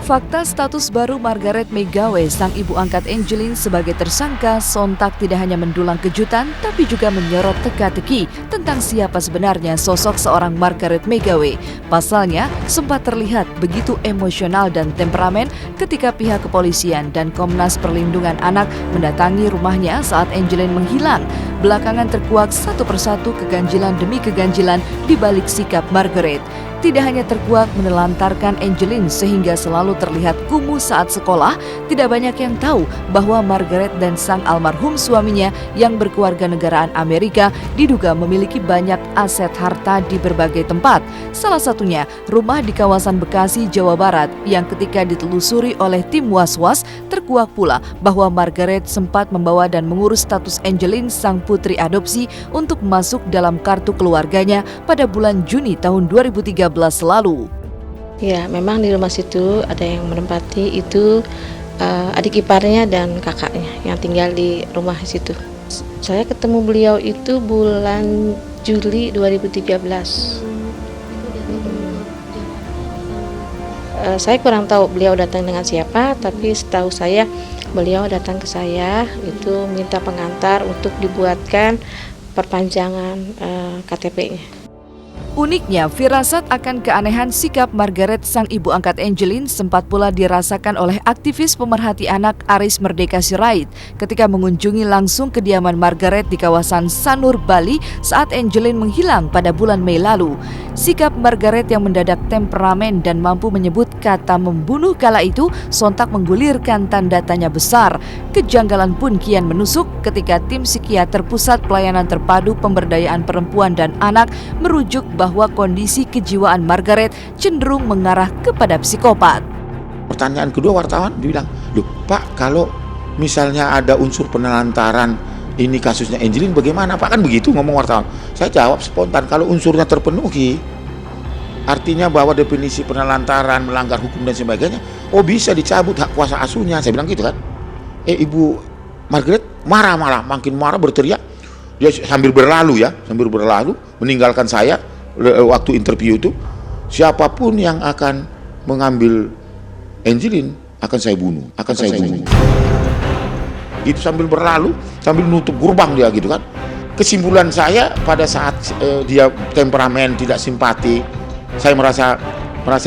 Fakta status baru Margaret McGowan, sang ibu angkat Angeline sebagai tersangka, sontak tidak hanya mendulang kejutan, tapi juga menyorot teka-teki tentang siapa sebenarnya sosok seorang Margaret McGowan. Pasalnya, sempat terlihat begitu emosional dan temperamen ketika pihak kepolisian dan Komnas Perlindungan Anak mendatangi rumahnya saat Angeline menghilang. Belakangan terkuak satu persatu keganjilan demi keganjilan di balik sikap Margaret. Tidak hanya terkuak menelantarkan Angeline sehingga selalu terlihat kumuh saat sekolah, tidak banyak yang tahu bahwa Margaret dan sang almarhum suaminya yang berkeluarga negaraan Amerika diduga memiliki banyak aset harta di berbagai tempat. Salah satunya rumah di kawasan Bekasi, Jawa Barat yang ketika ditelusuri oleh tim Was-Was terkuak pula bahwa Margaret sempat membawa dan mengurus status Angeline sang putri adopsi untuk masuk dalam kartu keluarganya pada bulan Juni tahun 2013 lalu. Ya, memang di rumah situ ada yang menempati itu adik iparnya dan kakaknya yang tinggal di rumah situ. Saya ketemu beliau itu bulan Juli 2013. Saya kurang tahu beliau datang dengan siapa, tapi setahu saya beliau datang ke saya itu minta pengantar untuk dibuatkan perpanjangan KTP-nya. Uniknya, firasat akan keanehan sikap Margaret sang ibu angkat Angeline sempat pula dirasakan oleh aktivis pemerhati anak Aris Merdeka Sirait ketika mengunjungi langsung kediaman Margaret di kawasan Sanur, Bali saat Angeline menghilang pada bulan Mei lalu. Sikap Margaret yang mendadak temperamen dan mampu menyebut kata membunuh kala itu sontak menggulirkan tanda tanya besar. Kejanggalan pun kian menusuk ketika tim psikiater Pusat Pelayanan Terpadu Pemberdayaan Perempuan dan Anak merujuk bahwa kondisi kejiwaan Margaret cenderung mengarah kepada psikopat. Pertanyaan kedua wartawan dibilang, "Loh Pak, kalau misalnya ada unsur penelantaran ini kasusnya Angeline bagaimana Pak?" Kan begitu ngomong wartawan. Saya jawab spontan, kalau unsurnya terpenuhi, artinya bahwa definisi penelantaran, melanggar hukum dan sebagainya, bisa dicabut hak kuasa asuhnya. Saya bilang gitu kan. Ibu Margaret marah, makin marah, berteriak. Dia sambil berlalu meninggalkan saya waktu interview itu. Siapapun yang akan mengambil Angeline akan saya bunuh. Itu sambil berlalu, sambil nutup gerbang dia gitu kan. Kesimpulan saya pada saat dia temperamen, tidak simpati, saya merasa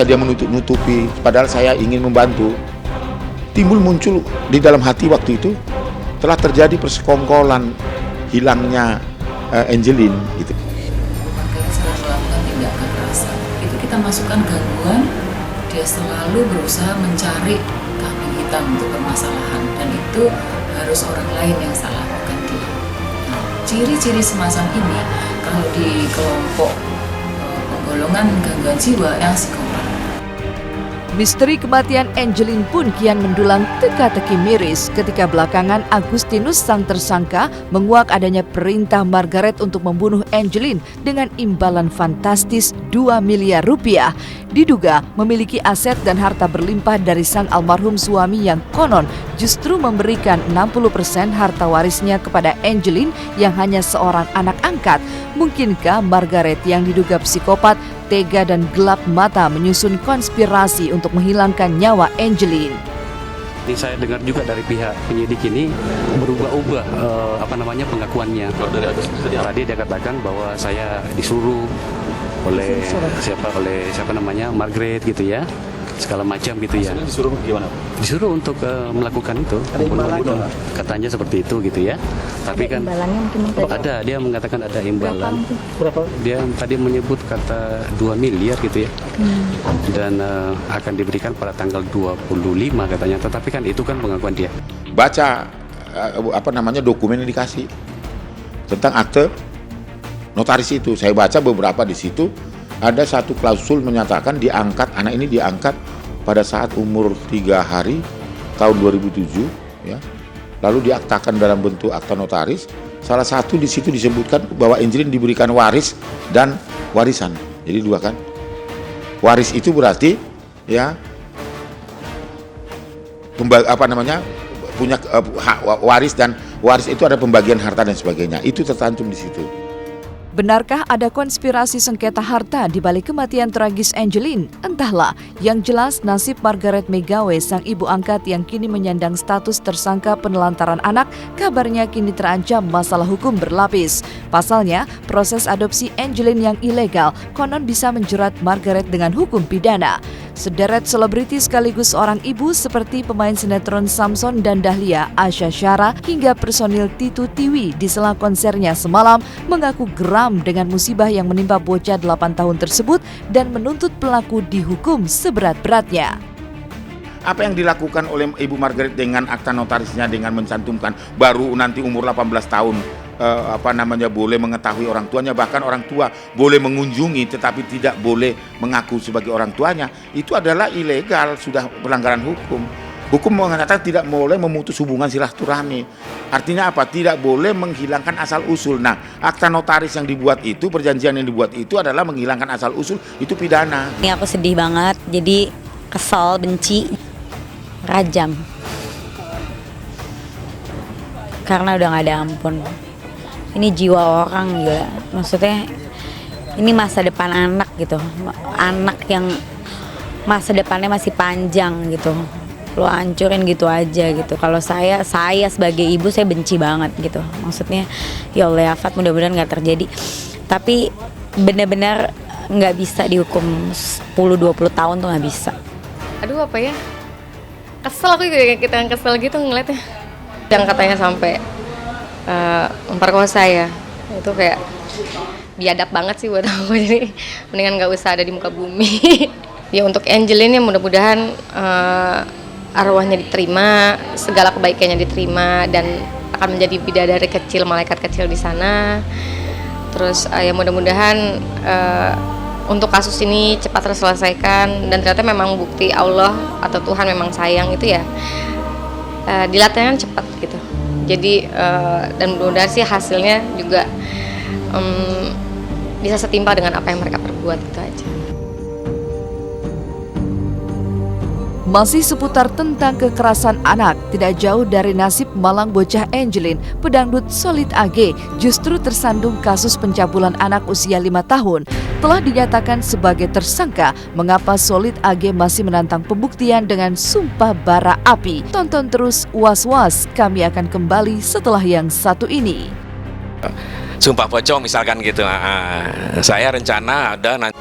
dia menutupi, padahal saya ingin membantu. Muncul di dalam hati waktu itu telah terjadi persekongkolan hilangnya Angeline gitu. Margaret selalu melakukan tindak kekerasan. Itu kita masukkan gangguan, dia selalu berusaha mencari kambing hitam untuk permasalahan, dan itu harus orang lain yang salah, bukan dia. Nah, ciri-ciri semacam ini kalau di kelompok penggolongan gangguan jiwa yang psikopat. Misteri kematian Angeline pun kian mendulang teka-teki miris ketika belakangan Agustinus sang tersangka menguak adanya perintah Margaret untuk membunuh Angeline dengan imbalan fantastis 2 miliar rupiah. Diduga memiliki aset dan harta berlimpah dari sang almarhum suami yang konon justru memberikan 60% harta warisnya kepada Angeline yang hanya seorang anak angkat. Mungkinkah Margaret yang diduga psikopat tega dan gelap mata menyusun konspirasi untuk menghilangkan nyawa Angeline? Ini saya dengar juga dari pihak penyidik ini berubah-ubah pengakuannya. Tadi dia katakan bahwa saya disuruh oleh Margaret gitu ya, segala macam gitu ya. Disuruh gimana? Disuruh untuk melakukan itu. Ada imbalan itu? Katanya seperti itu gitu ya. Tapi kan ada, dia mengatakan ada imbalan. Berapa? Dia tadi menyebut kata 2 miliar gitu ya. Dan akan diberikan pada tanggal 25 katanya. Tetapi kan itu kan pengakuan dia. Baca dokumen yang dikasih tentang akte notaris itu. Saya baca beberapa di situ, ada satu klausul menyatakan anak ini diangkat pada saat umur 3 hari tahun 2007 ya. Lalu diaktakan dalam bentuk akta notaris. Salah satu di situ disebutkan bahwa Angeline diberikan waris dan warisan. Jadi 2 kan. Waris itu berarti ya punya hak waris, dan waris itu ada pembagian harta dan sebagainya. Itu tercantum di situ. Benarkah ada konspirasi sengketa harta di balik kematian tragis Angeline? Entahlah, yang jelas nasib Margaret Megawe, sang ibu angkat yang kini menyandang status tersangka penelantaran anak, kabarnya kini terancam masalah hukum berlapis. Pasalnya, proses adopsi Angeline yang ilegal konon bisa menjerat Margaret dengan hukum pidana. Sederet selebriti sekaligus seorang ibu seperti pemain sinetron Samson dan Dahlia, Asha Syara, hingga personil Titu Tiwi di sela konsernya semalam mengaku geram dengan musibah yang menimpa bocah 8 tahun tersebut dan menuntut pelaku dihukum seberat-beratnya. Apa yang dilakukan oleh Ibu Margaret dengan akta notarisnya dengan mencantumkan baru nanti umur 18 tahun boleh mengetahui orang tuanya, bahkan orang tua boleh mengunjungi tetapi tidak boleh mengaku sebagai orang tuanya, itu adalah ilegal, sudah pelanggaran hukum. Hukum mengatakan tidak boleh memutus hubungan silaturahmi. Artinya apa? Tidak boleh menghilangkan asal usul. Nah, akta notaris yang dibuat itu, perjanjian yang dibuat itu adalah menghilangkan asal usul, itu pidana. Ini aku sedih banget, jadi kesel, benci, rajam. Karena udah gak ada ampun. Ini jiwa orang gila. Maksudnya ini masa depan anak gitu. Anak yang masa depannya masih panjang gitu. Lo hancurin gitu aja gitu. Kalau saya sebagai ibu saya benci banget gitu. Maksudnya ya Allah ya Fat, mudah-mudahan gak terjadi. Tapi benar-benar gak bisa dihukum 10-20 tahun tuh gak bisa. Aduh apa ya, kesel aku kayak kita yang kesel gitu ngeliatnya. Yang katanya sampai memperkosa ya, itu kayak biadab banget sih buat aku. Jadi mendingan gak usah ada di muka bumi. Ya untuk Angeline ya mudah-mudahan arwahnya diterima, segala kebaikannya diterima, dan akan menjadi bidadari kecil, malaikat kecil di sana. Terus ya mudah-mudahan untuk kasus ini cepat terselesaikan, dan ternyata memang bukti Allah atau Tuhan memang sayang itu ya dilatihkan cepat gitu. Jadi dan mudah-mudahan sih hasilnya juga bisa setimpal dengan apa yang mereka perbuat, itu aja. Masih seputar tentang kekerasan anak, tidak jauh dari nasib malang bocah Angeline, pedangdut Solid AG justru tersandung kasus pencabulan anak usia 5 tahun. Telah dinyatakan sebagai tersangka, mengapa Solid AG masih menantang pembuktian dengan sumpah bara api? Tonton terus Was-Was, kami akan kembali setelah yang satu ini. Sumpah pocong misalkan gitu, saya rencana ada nanti